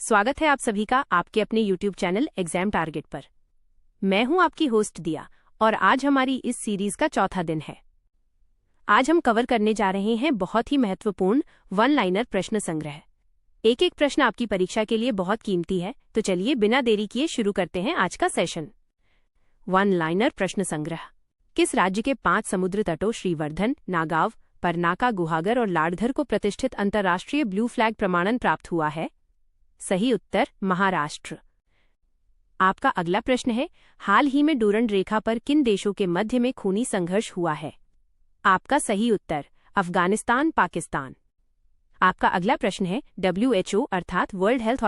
स्वागत है आप सभी का आपके अपने YouTube चैनल एग्जाम टारगेट पर। मैं हूं आपकी होस्ट दिया और आज हमारी इस सीरीज का चौथा दिन है। आज हम कवर करने जा रहे हैं बहुत ही महत्वपूर्ण वन लाइनर प्रश्न संग्रह। एक एक प्रश्न आपकी परीक्षा के लिए बहुत कीमती है, तो चलिए बिना देरी किए शुरू करते हैं आज का सेशन। वन लाइनर प्रश्न संग्रह। किस राज्य के 5 समुद्र तटों श्रीवर्धन, नागाव, परनाका, गुहागर और लाडघर को प्रतिष्ठित अंतर्राष्ट्रीय ब्लू फ्लैग प्रमाणन प्राप्त हुआ है? सही उत्तर महाराष्ट्र। आपका अगला प्रश्न है, हाल ही में डूरंड रेखा पर किन देशों के मध्य में खूनी संघर्ष हुआ है? आपका सही उत्तर अफगानिस्तान, पाकिस्तान। आपका अगला प्रश्न है, WHO अर्थात वर्ल्ड हेल्थ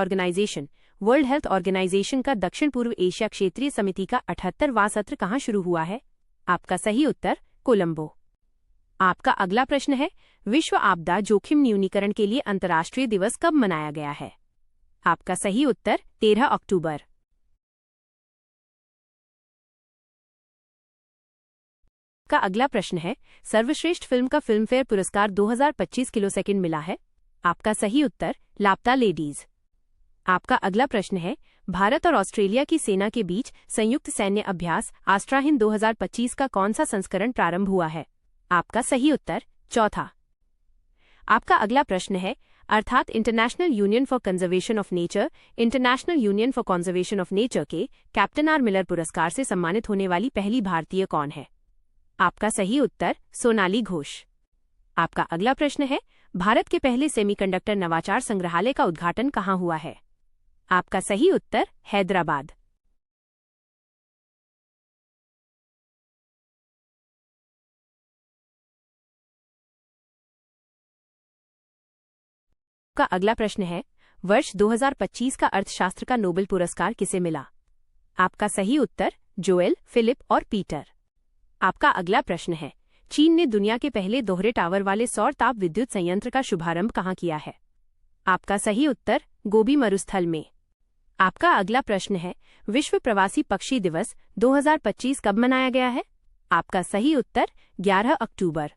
ऑर्गेनाइजेशन का दक्षिण पूर्व एशिया क्षेत्रीय समिति का 78वां सत्र कहाँ शुरू हुआ है? आपका सही उत्तर कोलंबो। आपका अगला प्रश्न है, विश्व आपदा जोखिम न्यूनीकरण के लिए अंतर्राष्ट्रीय दिवस कब मनाया गया है? आपका सही उत्तर 13 अक्टूबर। का अगला प्रश्न है, सर्वश्रेष्ठ फिल्म का फिल्मफेयर पुरस्कार 2025 किलो सेकंड मिला है? आपका सही उत्तर लापता लेडीज। आपका अगला प्रश्न है, भारत और ऑस्ट्रेलिया की सेना के बीच संयुक्त सैन्य अभ्यास आस्ट्राहिन 2025 का कौन सा संस्करण प्रारंभ हुआ है? आपका सही उत्तर चौथा। आपका अगला प्रश्न है, अर्थात international union for conservation of nature के कैप्टन आर मिलर पुरस्कार से सम्मानित होने वाली पहली भारतीय कौन है? आपका सही उत्तर सोनाली घोष। आपका अगला प्रश्न है, भारत के पहले सेमीकंडक्टर नवाचार संग्रहालय का उद्घाटन कहाँ हुआ है? आपका सही उत्तर हैदराबाद। का अगला प्रश्न है, वर्ष 2025 का अर्थशास्त्र का नोबेल पुरस्कार किसे मिला? आपका सही उत्तर जोएल, फिलिप और पीटर। आपका अगला प्रश्न है, चीन ने दुनिया के पहले दोहरे टावर वाले सौर ताप विद्युत संयंत्र का शुभारंभ कहाँ किया है? आपका सही उत्तर गोबी मरुस्थल में। आपका अगला प्रश्न है, विश्व प्रवासी पक्षी दिवस 2025 कब मनाया गया है? आपका सही उत्तर 11 अक्टूबर।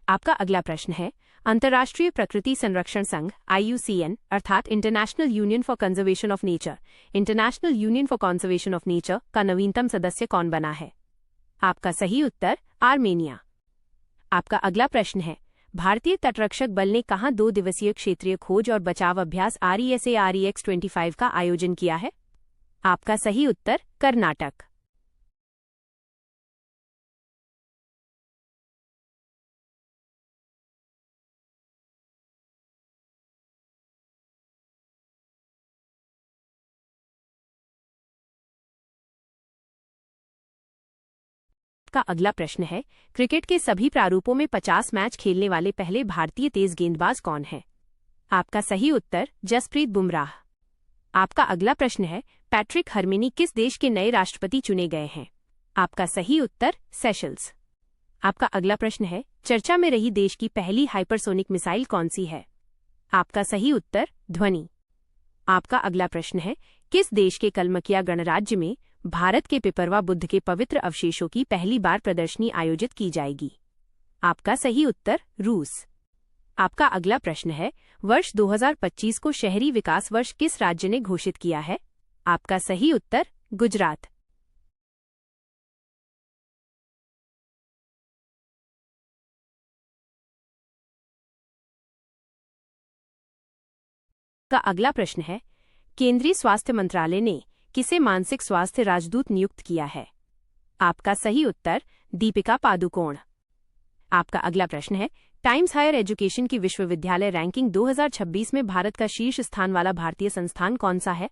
आपका अगला प्रश्न है, अंतर्राष्ट्रीय प्रकृति संरक्षण संघ IUCN अर्थात international union for conservation of nature का नवीनतम सदस्य कौन बना है? आपका सही उत्तर आर्मेनिया। आपका अगला प्रश्न है, भारतीय तटरक्षक बल ने कहाँ 2 दिवसीय क्षेत्रीय खोज और बचाव अभ्यास RESA-REX-25 का आयोजन किया है? आपका सही उत्तर कर्नाटक। का अगला प्रश्न है, क्रिकेट के सभी प्रारूपों में 50 मैच खेलने वाले पहले भारतीय तेज गेंदबाज कौन है? आपका सही उत्तर जसप्रीत बुमराह। आपका अगला प्रश्न है, पैट्रिक हर्मिनी किस देश के नए राष्ट्रपति चुने गए हैं? आपका सही उत्तर सेशल्स। आपका अगला प्रश्न है, चर्चा में रही देश की पहली हाइपरसोनिक मिसाइल कौन सी है? आपका सही उत्तर ध्वनि। आपका अगला प्रश्न है, किस देश के कलमकिया गणराज्य में भारत के पिपरवा बुद्ध के पवित्र अवशेषों की पहली बार प्रदर्शनी आयोजित की जाएगी? आपका सही उत्तर रूस। आपका अगला प्रश्न है, वर्ष 2025 को शहरी विकास वर्ष किस राज्य ने घोषित किया है? आपका सही उत्तर गुजरात। का अगला प्रश्न है, केंद्रीय स्वास्थ्य मंत्रालय ने किसे मानसिक स्वास्थ्य राजदूत नियुक्त किया है? आपका सही उत्तर दीपिका पादुकोण। आपका अगला प्रश्न है, टाइम्स हायर एजुकेशन की विश्वविद्यालय रैंकिंग 2026 में भारत का शीर्ष स्थान वाला भारतीय संस्थान कौन सा है?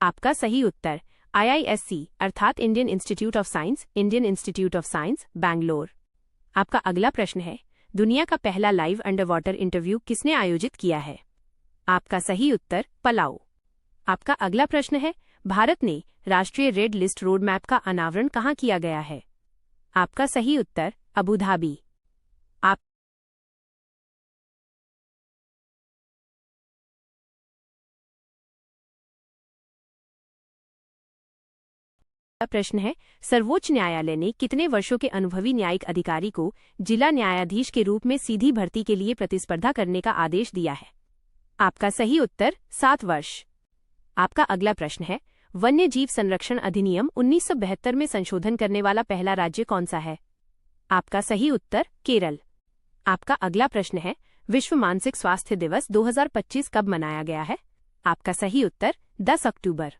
आपका सही उत्तर IISc अर्थात Indian Institute of science Bangalore. आपका अगला प्रश्न है, दुनिया का पहला लाइव अंडर वाटर इंटरव्यू किसने आयोजित किया है? आपका सही उत्तर पलाऊ। आपका अगला प्रश्न है, भारत ने राष्ट्रीय रेड लिस्ट रोड मैप का अनावरण कहाँ किया गया है? आपका सही उत्तर अबू धाबी। आपका प्रश्न है, सर्वोच्च न्यायालय ने कितने वर्षों के अनुभवी न्यायिक अधिकारी को जिला न्यायाधीश के रूप में सीधी भर्ती के लिए प्रतिस्पर्धा करने का आदेश दिया है? आपका सही उत्तर 7 वर्ष। आपका अगला प्रश्न है, वन्य जीव संरक्षण अधिनियम 1972 में संशोधन करने वाला पहला राज्य कौन सा है? आपका सही उत्तर केरल। आपका अगला प्रश्न है, विश्व मानसिक स्वास्थ्य दिवस 2025 कब मनाया गया है? आपका सही उत्तर 10 अक्टूबर।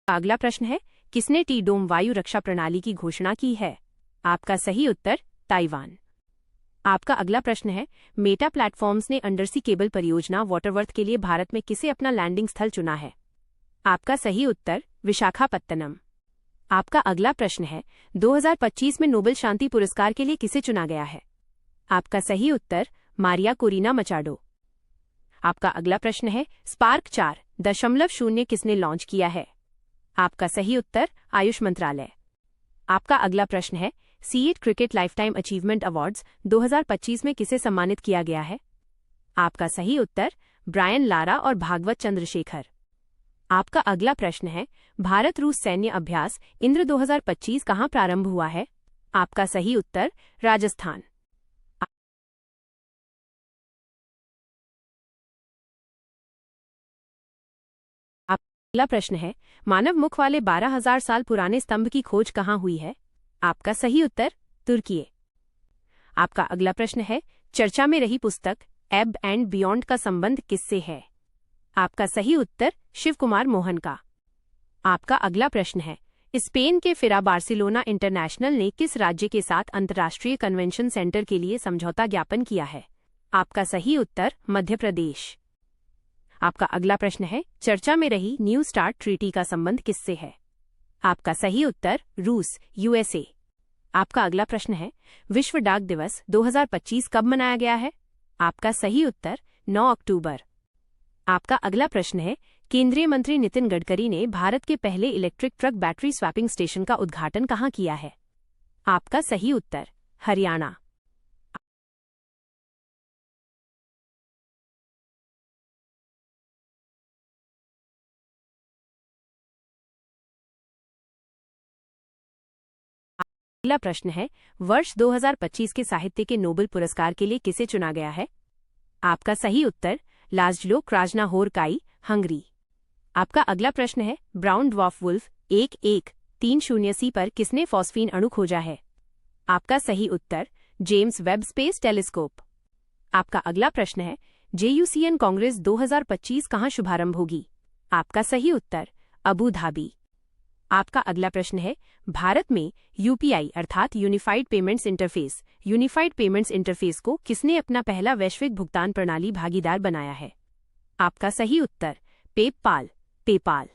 अगला प्रश्न है, किसने टी डोम वायु रक्षा प्रणाली की घोषणा की है? आपका सही उत्तर ताइवान। आपका अगला प्रश्न है, मेटा प्लेटफॉर्म्स ने अंडरसी केबल परियोजना वाटरवर्थ के लिए भारत में किसे अपना लैंडिंग स्थल चुना है? आपका सही उत्तर विशाखापत्तनम। आपका अगला प्रश्न है, 2025 में नोबेल शांति पुरस्कार के लिए किसे चुना गया है? आपका सही उत्तर मारिया कोरिना मचाडो। आपका अगला प्रश्न है, स्पार्क 4.0 किसने लॉन्च किया है? आपका सही उत्तर आयुष मंत्रालय। आपका अगला प्रश्न है, CEAT cricket lifetime achievement awards 2025 में किसे सम्मानित किया गया है? आपका सही उत्तर ब्रायन लारा और भागवत चंद्रशेखर। आपका अगला प्रश्न है, भारत रूस सैन्य अभ्यास इंद्र 2025 कहाँ प्रारंभ हुआ है? आपका सही उत्तर राजस्थान। अगला प्रश्न है, मानव मुख वाले 12,000 साल पुराने स्तंभ की खोज कहाँ हुई है? आपका सही उत्तर तुर्की। आपका अगला प्रश्न है, चर्चा में रही पुस्तक एब एंड बियॉन्ड का संबंध किससे है? आपका सही उत्तर शिव कुमार मोहन का। आपका अगला प्रश्न है, स्पेन के फिरा बार्सिलोना इंटरनेशनल ने किस राज्य के साथ अंतर्राष्ट्रीय कन्वेंशन सेंटर के लिए समझौता ज्ञापन किया है? आपका सही उत्तर मध्य प्रदेश। आपका अगला प्रश्न है, चर्चा में रही न्यू स्टार्ट ट्रीटी का संबंध किससे है? आपका सही उत्तर रूस यूएसए। आपका अगला प्रश्न है, विश्व डाक दिवस 2025 कब मनाया गया है? आपका सही उत्तर 9 अक्टूबर। आपका अगला प्रश्न है, केंद्रीय मंत्री नितिन गडकरी ने भारत के पहले electric truck battery swapping station का उद्घाटन कहाँ किया है? आपका सही उत्तर हरियाणा। अगला प्रश्न है, वर्ष 2025 के साहित्य के नोबेल पुरस्कार के लिए किसे चुना गया है? आपका सही उत्तर लाज़्लो क्राजनाहोरकाई, हंगरी। आपका अगला प्रश्न है, ब्राउन ड्वार्फ वुल्फ 1130 पर किसने फॉस्फीन अणु खोजा है? आपका सही उत्तर जेम्स वेब स्पेस टेलीस्कोप। आपका अगला प्रश्न है, JUCN कांग्रेस 2025 कहाँ शुभारंभ होगी? आपका सही उत्तर अबू धाबी। आपका अगला प्रश्न है, भारत में यूपीआई अर्थात यूनिफाइड पेमेंट्स इंटरफेस को किसने अपना पहला वैश्विक भुगतान प्रणाली भागीदार बनाया है? आपका सही उत्तर पेपाल।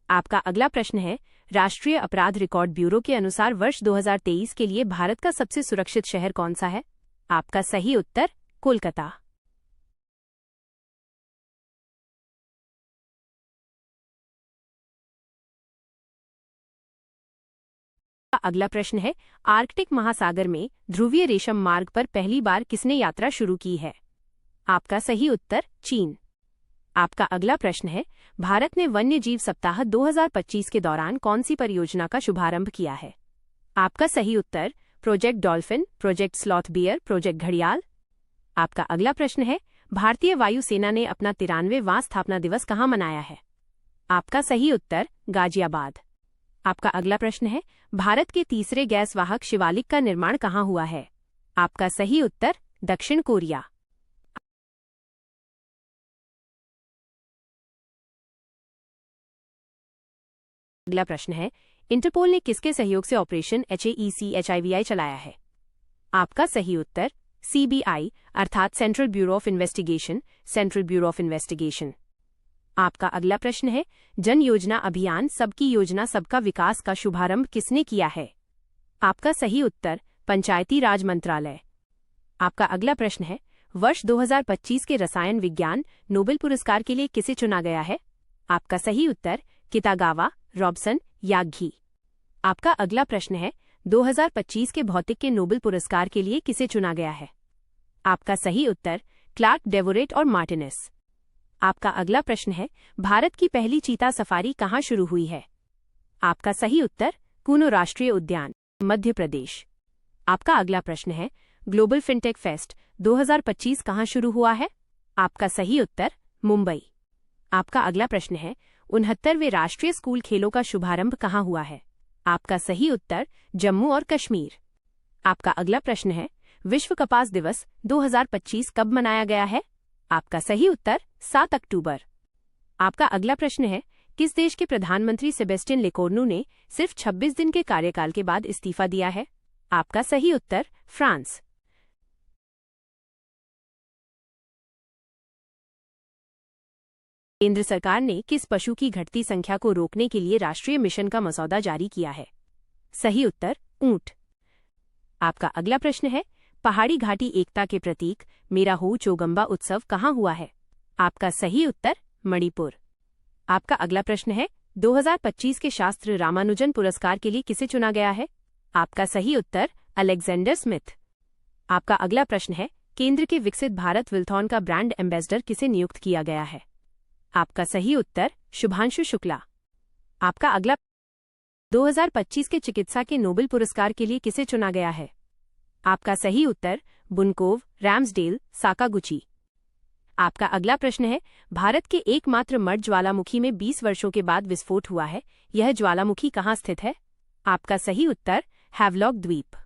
आपका अगला प्रश्न है, राष्ट्रीय अपराध रिकॉर्ड ब्यूरो के अनुसार वर्ष 2023 के लिए भारत का सबसे सुरक्षित शहर कौन सा है? आपका सही उत्तर कोलकाता। अगला प्रश्न है, आर्कटिक महासागर में ध्रुवीय रेशम मार्ग पर पहली बार किसने यात्रा शुरू की है? आपका सही उत्तर चीन। आपका अगला प्रश्न है, भारत ने वन्य जीव सप्ताह 2025 के दौरान कौन सी परियोजना का शुभारंभ किया है? आपका सही उत्तर project dolphin, project sloth bear, project घड़ियाल। आपका अगला प्रश्न है, भारतीय वायुसेना ने अपना 93वां स्थापना दिवस कहाँ मनाया है? आपका सही उत्तर गाजियाबाद। आपका अगला प्रश्न है, भारत के तीसरे गैस वाहक शिवालिक का निर्माण कहाँ हुआ है? आपका सही उत्तर दक्षिण कोरिया। अगला प्रश्न है, इंटरपोल ने किसके सहयोग से ऑपरेशन HAECHIVI चलाया है? आपका सही उत्तर CBI अर्थात सेंट्रल ब्यूरो ऑफ इन्वेस्टिगेशन। आपका अगला प्रश्न है, जन योजना अभियान सबकी योजना सबका विकास का शुभारंभ किसने किया है? आपका सही उत्तर पंचायती राज मंत्रालय। आपका अगला प्रश्न है, वर्ष 2025 के रसायन विज्ञान नोबेल पुरस्कार के लिए किसे चुना गया है? आपका सही उत्तर कितागावा, रॉबसन, याग्घी। आपका अगला प्रश्न है, 2025 के भौतिक के नोबेल पुरस्कार के लिए किसे चुना गया है? आपका सही उत्तर क्लार्क, डेवोरेट और मार्टिनेस। आपका अगला प्रश्न है, भारत की पहली चीता सफारी कहाँ शुरू हुई है? आपका सही उत्तर कूनो राष्ट्रीय उद्यान, मध्य प्रदेश। आपका अगला प्रश्न है, ग्लोबल फिनटेक फेस्ट 2025 कहाँ शुरू हुआ है? आपका सही उत्तर मुंबई। आपका अगला प्रश्न है, 69वें राष्ट्रीय स्कूल खेलों का शुभारंभ कहाँ हुआ है? आपका सही उत्तर जम्मू और कश्मीर। आपका अगला प्रश्न है, विश्व कपास दिवस 2025 कब मनाया गया है? आपका सही उत्तर 7 अक्टूबर। आपका अगला प्रश्न है, किस देश के प्रधानमंत्री सेबेस्टियन लेकोर्नू ने सिर्फ 26 दिन के कार्यकाल के बाद इस्तीफा दिया है? आपका सही उत्तर फ्रांस। केंद्र सरकार ने किस पशु की घटती संख्या को रोकने के लिए राष्ट्रीय मिशन का मसौदा जारी किया है? सही उत्तर ऊंट। आपका अगला प्रश्न है, पहाड़ी घाटी एकता के प्रतीक मेरा हो चोगंबा उत्सव कहाँ हुआ है? आपका सही उत्तर मणिपुर। आपका अगला प्रश्न है, 2025 के शास्त्र रामानुजन पुरस्कार के लिए किसे चुना गया है? आपका सही उत्तर अलेक्जेंडर स्मिथ। आपका अगला प्रश्न है, केंद्र के विकसित भारत विल्थॉन का ब्रांड एम्बेसडर किसे नियुक्त किया गया है? आपका सही उत्तर शुभांशु शुक्ला। आपका अगला 2025 के चिकित्सा के नोबेल पुरस्कार के लिए किसे चुना गया है? आपका सही उत्तर बुनकोव, रैम्सडेल, साकागुची। आपका अगला प्रश्न है, भारत के एकमात्र मर्द ज्वालामुखी में 20 वर्षों के बाद विस्फोट हुआ है, यह ज्वालामुखी कहाँ स्थित है? आपका सही उत्तर हैवलॉक द्वीप।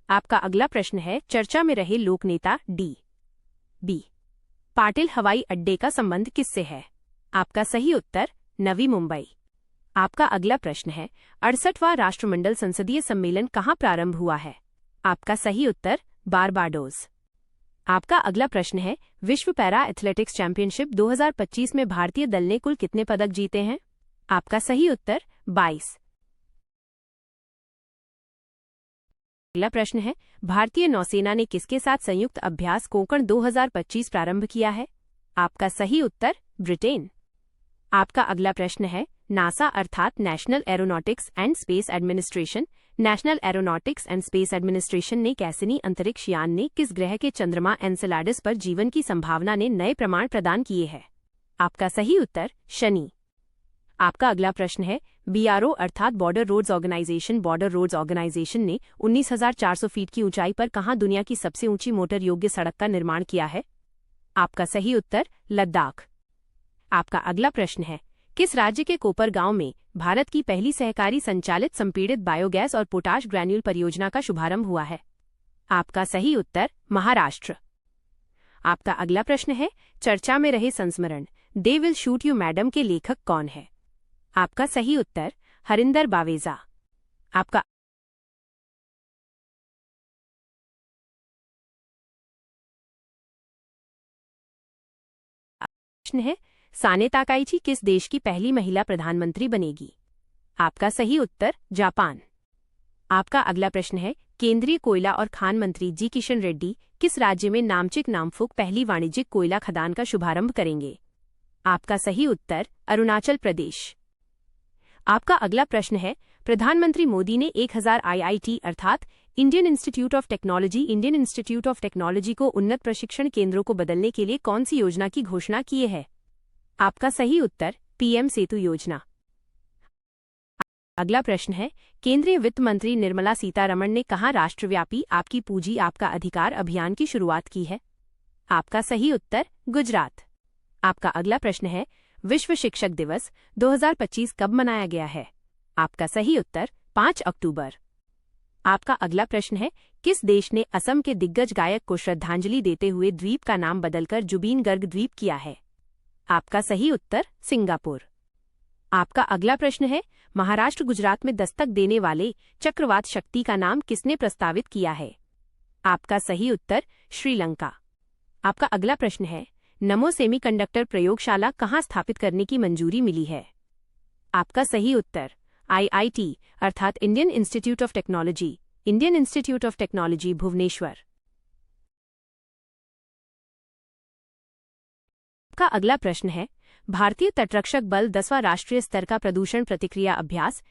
आपका अगला प्रश्न है, चर्चा में रहे लोकनेता डी.बी. पाटिल हवाई अड्डे का संबंध किससे है? आपका सही उत्तर नवी मुंबई। आपका अगला प्रश्न है, 68वां राष्ट्रमंडल संसदीय सम्मेलन कहाँ प्रारंभ हुआ है? आपका सही उत्तर बारबाडोस। आपका अगला प्रश्न है, विश्व पैरा एथलेटिक्स चैंपियनशिप 2025 में भारतीय दल ने कुल कितने पदक जीते हैं? आपका सही उत्तर 22। अगला प्रश्न है, भारतीय नौसेना ने किसके साथ संयुक्त अभ्यास कोंकण 2025 प्रारंभ किया है? आपका सही उत्तर ब्रिटेन। आपका अगला प्रश्न है, नासा अर्थात national aeronautics and space administration ने कैसिनी अंतरिक्ष यान ने किस ग्रह के चंद्रमा एनसेलाडस पर जीवन की संभावना ने नए प्रमाण प्रदान किए हैं? आपका सही उत्तर शनि। आपका अगला प्रश्न है, बीआरओ अर्थात बॉर्डर रोड्स ऑर्गेनाइजेशन ने 19,400 फीट की ऊंचाई पर कहां दुनिया की सबसे ऊंची मोटर योग्य सड़क का निर्माण किया है? आपका सही उत्तर लद्दाख। आपका अगला प्रश्न है, किस राज्य के कोपर गांव में भारत की पहली सहकारी संचालित संपीड़ित बायोगैस और पोटाश ग्रैन्यूल परियोजना का शुभारंभ हुआ है? आपका सही उत्तर महाराष्ट्र। आपका अगला प्रश्न है, चर्चा में रहे संस्मरण they will shoot you madam के लेखक कौन है? आपका सही उत्तर हरिंदर बावेजा। आपका प्रश्न है, साने ताकाइची किस देश की पहली महिला प्रधानमंत्री बनेगी? आपका सही उत्तर जापान। आपका अगला प्रश्न है, केंद्रीय कोयला और खान मंत्री जी किशन रेड्डी किस राज्य में नामचिक नामफुक पहली वाणिज्यिक कोयला खदान का शुभारंभ करेंगे? आपका सही उत्तर अरुणाचल प्रदेश। आपका अगला प्रश्न है, प्रधानमंत्री मोदी ने 1000 IIT अर्थात इंडियन इंस्टीट्यूट ऑफ टेक्नोलॉजी को उन्नत प्रशिक्षण केंद्रों को बदलने के लिए कौन सी योजना की घोषणा की है? आपका सही उत्तर पीएम सेतु योजना। अगला प्रश्न है, केंद्रीय वित्त मंत्री निर्मला सीतारमण ने कहां राष्ट्रव्यापी आपकी पूंजी आपका अधिकार अभियान की शुरुआत की है? आपका सही उत्तर गुजरात। आपका अगला प्रश्न है, विश्व शिक्षक दिवस 2025 कब मनाया गया है? आपका सही उत्तर 5 अक्टूबर। आपका अगला प्रश्न है, किस देश ने असम के दिग्गज गायक को श्रद्धांजलि देते हुए द्वीप का नाम बदलकर जुबीन गर्ग द्वीप किया है? आपका सही उत्तर सिंगापुर। आपका अगला प्रश्न है, महाराष्ट्र गुजरात में दस्तक देने वाले चक्रवात शक्ति का नाम किसने प्रस्तावित किया है? आपका सही उत्तर श्रीलंका। आपका अगला प्रश्न है, नमो सेमीकंडक्टर प्रयोगशाला कहां स्थापित करने की मंजूरी मिली है? आपका सही उत्तर IIT अर्थात Indian Institute of Technology Bhubaneswar. आपका अगला प्रश्न है, भारतीय तटरक्षक बल 10वां राष्ट्रीय स्तर का प्रदूषण प्रतिक्रिया अभ्यास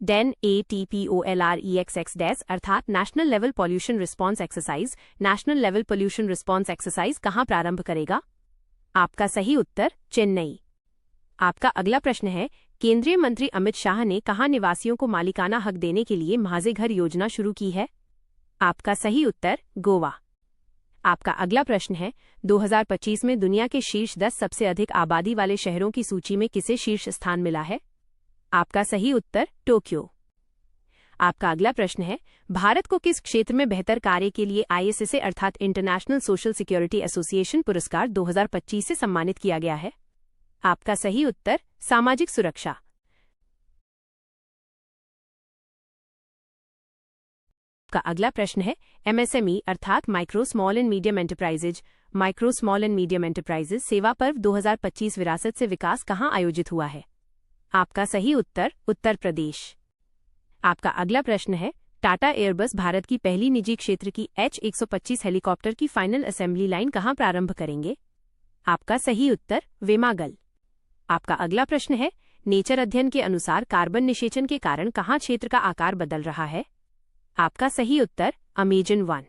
NATPOLREXX अर्थात national level pollution response exercise कहां प्रारंभ करेगा? आपका सही उत्तर चेन्नई। आपका अगला प्रश्न है, केंद्रीय मंत्री अमित शाह ने कहाँ निवासियों को मालिकाना हक देने के लिए माझे घर योजना शुरू की है? आपका सही उत्तर गोवा। आपका अगला प्रश्न है, 2025 में दुनिया के शीर्ष 10 सबसे अधिक आबादी वाले शहरों की सूची में किसे शीर्ष स्थान मिला है? आपका सही उत्तर टोक्यो। आपका अगला प्रश्न है, भारत को किस क्षेत्र में बेहतर कार्य के लिए ISSA अर्थात इंटरनेशनल सोशल सिक्योरिटी एसोसिएशन पुरस्कार 2025 से सम्मानित किया गया है? आपका सही उत्तर सामाजिक सुरक्षा। आपका अगला प्रश्न है, MSME अर्थात micro small and medium enterprises सेवा पर्व 2025 विरासत से विकास कहाँ आयोजित हुआ है? आपका सही उत्तर उत्तर प्रदेश। आपका अगला प्रश्न है, टाटा एयरबस भारत की पहली निजी क्षेत्र की H125 हेलीकॉप्टर की फाइनल असेंबली लाइन कहाँ प्रारंभ करेंगे? आपका सही उत्तर वेमागल। आपका अगला प्रश्न है, नेचर अध्ययन के अनुसार कार्बन निषेचन के कारण कहाँ क्षेत्र का आकार बदल रहा है? आपका सही उत्तर अमेजन 1।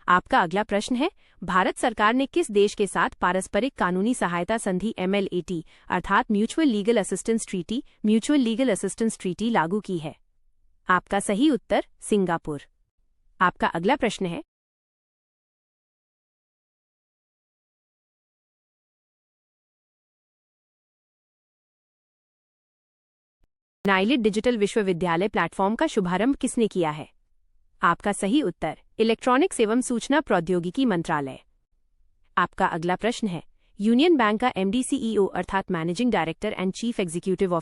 आपका अगला प्रश्न है, भारत सरकार ने किस देश के साथ पारस्परिक कानूनी सहायता संधि MLAT अर्थात म्यूचुअल लीगल असिस्टेंस ट्रीटी लागू की है? आपका सही उत्तर सिंगापुर। आपका अगला प्रश्न है, नाइलिट डिजिटल विश्वविद्यालय प्लेटफॉर्म का शुभारंभ किसने किया है? आपका सही उत्तर इलेक्ट्रॉनिक्स एवं सूचना प्रौद्योगिकी मंत्रालय। आपका अगला प्रश्न है, यूनियन बैंक का MD CEO अर्थात managing director and chief executive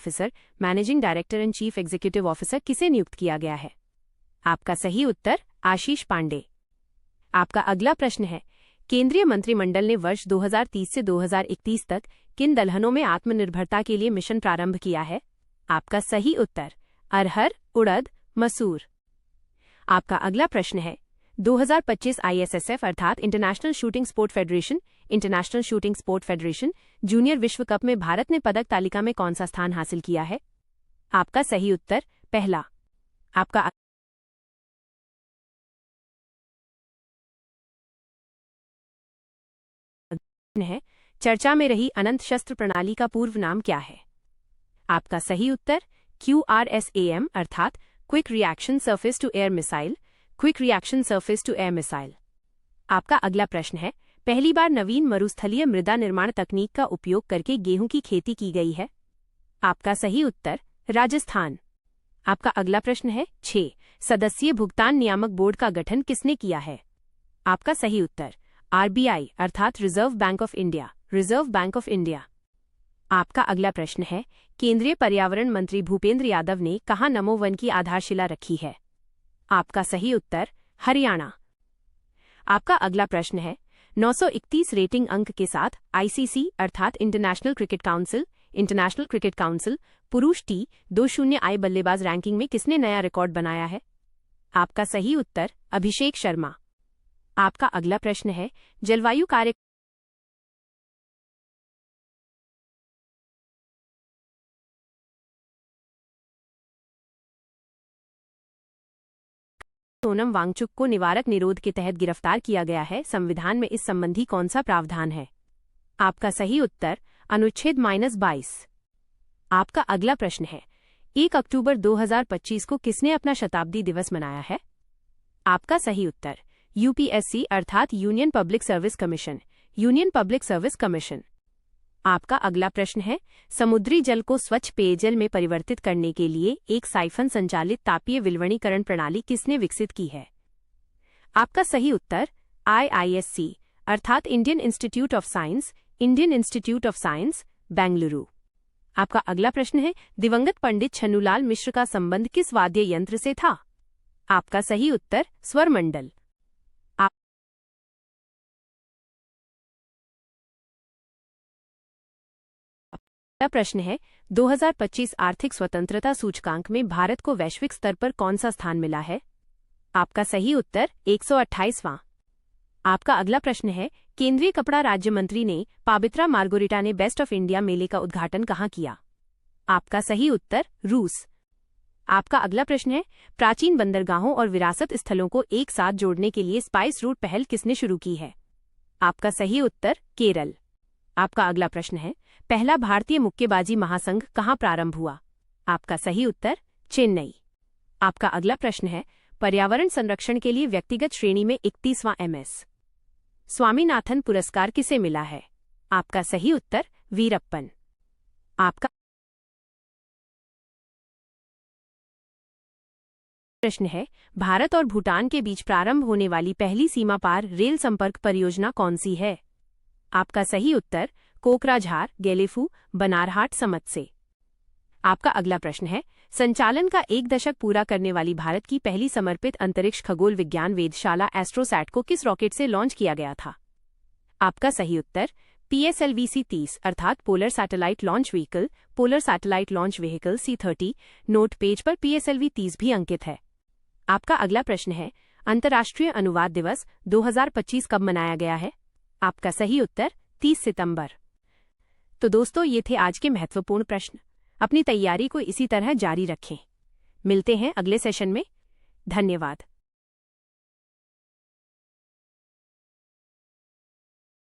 officer किसे नियुक्त किया गया है? आपका सही उत्तर आशीष पांडे। आपका अगला प्रश्न है, केंद्रीय मंत्रिमंडल ने वर्ष 2030 से 2031 तक किन दलहनों में आत्मनिर्भरता के लिए मिशन प्रारंभ किया है? आपका सही उत्तर अरहर, उड़द, मसूर। आपका अगला प्रश्न है, 2025 ISSF अर्थात international shooting sport federation junior विश्व कप में भारत ने पदक तालिका में कौन सा स्थान हासिल किया है? आपका सही उत्तर पहला। आपका है, चर्चा में रही अनंत शस्त्र प्रणाली का पूर्व नाम क्या है? आपका सही उत्तर QRSAM अर्थात quick reaction surface to air missile. आपका अगला प्रश्न है, पहली बार नवीन मरुस्थलीय मृदा निर्माण तकनीक का उपयोग करके गेहूं की खेती की गई है? आपका सही उत्तर राजस्थान। आपका अगला प्रश्न है, 6 सदस्यीय भुगतान नियामक बोर्ड का गठन किसने किया है? आपका सही उत्तर RBI अर्थात रिजर्व बैंक ऑफ इंडिया। आपका अगला प्रश्न है, केंद्रीय पर्यावरण मंत्री भूपेंद्र यादव ने कहाँ नमो वन की आधारशिला रखी है? आपका सही उत्तर हरियाणा। आपका अगला प्रश्न है, 931 रेटिंग अंक के साथ ICC अर्थात इंटरनेशनल क्रिकेट काउंसिल पुरुष T20I बल्लेबाज रैंकिंग में किसने नया रिकॉर्ड बनाया है? आपका सही उत्तर अभिषेक शर्मा। आपका अगला प्रश्न है, जलवायु कार्य सोनम वांगचुक को निवारक निरोध के तहत गिरफ्तार किया गया है। संविधान में इस संबंधी कौन सा प्रावधान है? आपका सही उत्तर अनुच्छेद -22। आपका अगला प्रश्न है, 1 अक्टूबर 2025 को किसने अपना शताब्दी दिवस मनाया है? आपका सही उत्तर UPSC अर्थात यूनियन पब्लिक सर्विस कमीशन। आपका अगला प्रश्न है, समुद्री जल को स्वच्छ पेयजल में परिवर्तित करने के लिए एक साइफन संचालित तापीय विलवणीकरण प्रणाली किसने विकसित की है? आपका सही उत्तर IISC अर्थात Indian Institute of science Bengaluru. आपका अगला प्रश्न है, दिवंगत पंडित छन्नूलाल मिश्र का संबंध किस वाद्य यंत्र से था? आपका सही उत्तर स्वरमंडल। अगला प्रश्न है, 2025 आर्थिक स्वतंत्रता सूचकांक में भारत को वैश्विक स्तर पर कौन सा स्थान मिला है? आपका सही उत्तर 128वां। आपका अगला प्रश्न है, केंद्रीय कपड़ा राज्य मंत्री ने पाबित्रा मार्गोरिटा ने बेस्ट ऑफ इंडिया मेले का उद्घाटन कहाँ किया? आपका सही उत्तर रूस। आपका अगला प्रश्न है, प्राचीन बंदरगाहों और विरासत स्थलों को एक साथ जोड़ने के लिए स्पाइस रूट पहल किसने शुरू की है? आपका सही उत्तर केरल। आपका अगला प्रश्न है, पहला भारतीय मुक्केबाजी महासंघ कहाँ प्रारंभ हुआ? आपका सही उत्तर चेन्नई। आपका अगला प्रश्न है, पर्यावरण संरक्षण के लिए व्यक्तिगत श्रेणी में 31वां MS स्वामीनाथन पुरस्कार किसे मिला है? आपका सही उत्तर वीरप्पन। आपका प्रश्न है, भारत और भूटान के बीच प्रारंभ होने वाली पहली सीमा पार रेल संपर्क परियोजना कौन सी है? आपका सही उत्तर कोकराझार गेलेफू बनारहाट समत से। आपका अगला प्रश्न है, संचालन का 1 दशक पूरा करने वाली भारत की पहली समर्पित अंतरिक्ष खगोल विज्ञान वेधशाला एस्ट्रोसैट को किस रॉकेट से लॉन्च किया गया था? आपका सही उत्तर PSLV-C30 अर्थात polar satellite launch vehicle, polar satellite launch vehicle C30। Note page पर PSLV-30 भी अंकित है। आपका अगला प्रश्न है, अंतर्राष्ट्रीय अनुवाद दिवस 2025 कब मनाया गया है? आपका सही उत्तर 30 सितंबर। तो दोस्तों, ये थे आज के महत्वपूर्ण प्रश्न। अपनी तैयारी को इसी तरह जारी रखें। मिलते हैं अगले सेशन में। धन्यवाद।